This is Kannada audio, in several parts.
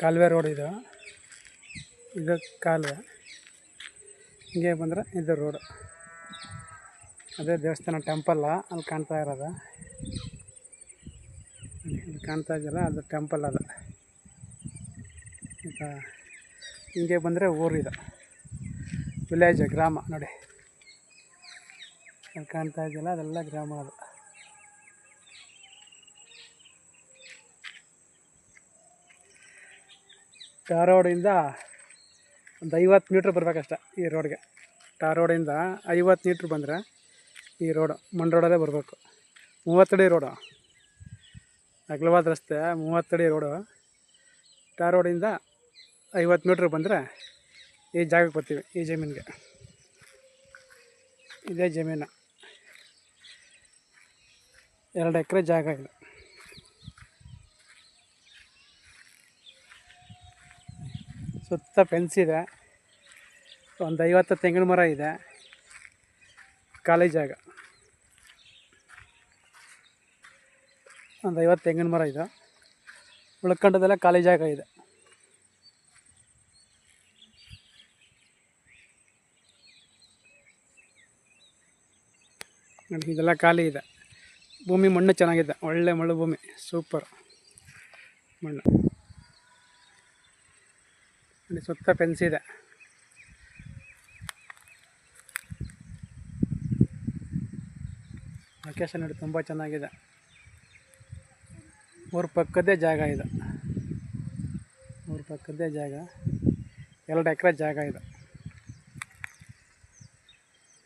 ಕಾಲುವೆ ರೋಡ್ ಇದು ಕಾಲುವೆ. ಹಿಂಗೆ ಬಂದರೆ ಇದು ರೋಡು. ಅದೇ ದೇವಸ್ಥಾನ ಟೆಂಪಲ್ಲ ಅಲ್ಲಿ ಕಾಣ್ತಾ ಇರೋದು. ಇಲ್ಲಿ ಕಾಣ್ತಾ ಇದೆಯಲ್ಲ ಅದು ಟೆಂಪಲ್ ಅದು. ಈಗ ಹಿಂಗೆ ಬಂದರೆ ಊರಿದು, ವಿಲೇಜ್, ಗ್ರಾಮ ನೋಡಿ. ಅಲ್ಲಿ ಕಾಣ್ತಾ ಇದೆಯಲ್ಲ ಅದೆಲ್ಲ ಗ್ರಾಮ ಅದು. ರೋಡಿಂದ ಒಂದು 50 ಮೀಟ್ರ್ ಬರಬೇಕಷ್ಟೆ ಈ ರೋಡ್ಗೆ. ರೋಡಿಂದ 50 ಮೀಟ್ರ್ ಬಂದರೆ ಈ ರೋಡು ಮಣ್ಣು ರೋಡಲ್ಲೇ ಬರಬೇಕು. 30 ಅಡಿ ರೋಡು, ಅಗಲವಾದ ರಸ್ತೆ, 30 ಅಡಿ ರೋಡು. ರೋಡಿಂದ 50 ಮೀಟ್ರ್ ಬಂದರೆ ಈ ಜಾಗಕ್ಕೆ ಬರ್ತೀವಿ. ಈ ಜಮೀನಿಗೆ, ಇದೇ ಜಮೀನು, 2 ಎಕರೆ ಜಾಗ ಇದೆ. ಸುತ್ತ ಫೆನ್ಸ್ ಇದೆ, ಒಂದು 50 ತೆಂಗಿನ ಮರ ಇದೆ. ಖಾಲಿ ಜಾಗ, ಒಂದು 50 ತೆಂಗಿನ ಮರ ಇದೆ. ಉಳ್ಕೊಂಡದೆಲ್ಲ ಖಾಲಿ ಜಾಗ ಇದೆ. ನೋಡಿ, ಇದೆಲ್ಲ ಖಾಲಿ ಇದೆ. ಭೂಮಿ ಮಣ್ಣು ಚೆನ್ನಾಗಿದೆ, ಒಳ್ಳೆ ಮಣ್ಣು ಭೂಮಿ, ಸೂಪರ್ ಮಣ್ಣು. ನೋಡಿ, ಸುತ್ತ ಫೆನ್ಸ್ ಇದೆ. ಲೊಕೇಶನ್ ನೋಡಿ ತುಂಬ ಚೆನ್ನಾಗಿದೆ. ಊರ ಪಕ್ಕದ್ದೇ ಜಾಗ ಇದು, ಊರ ಪಕ್ಕದ್ದೇ ಜಾಗ. 2 ಎಕರೆ ಜಾಗ ಇದು.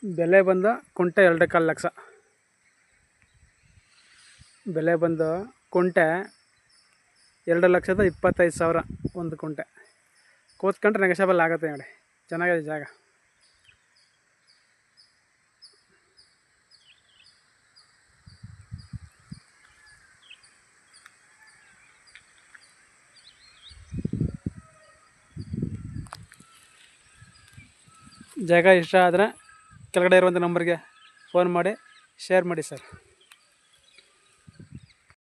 ಬೆಲೆ ಬಂದು ಕುಂಟೆ 2.25 ಲಕ್ಷ. ಬೆಲೆ ಬಂದು ಕುಂಟೆ 2,25,000 ಒಂದು ಕುಂಟೆ. ಕೂತ್ಕೊಂಡ್ರೆ ನೆಗೋಷಿಯಬಲ್ ಆಗುತ್ತೆ ನೋಡಿ. ಚೆನ್ನಾಗಿದೆ ಜಾಗ. ಜಾಗ ಇಷ್ಟ ಆದರೆ ಕೆಳಗಡೆ ಇರುವಂಥ ನಂಬರ್ಗೆ ಫೋನ್ ಮಾಡಿ ಶೇರ್ ಮಾಡಿ ಸರ್.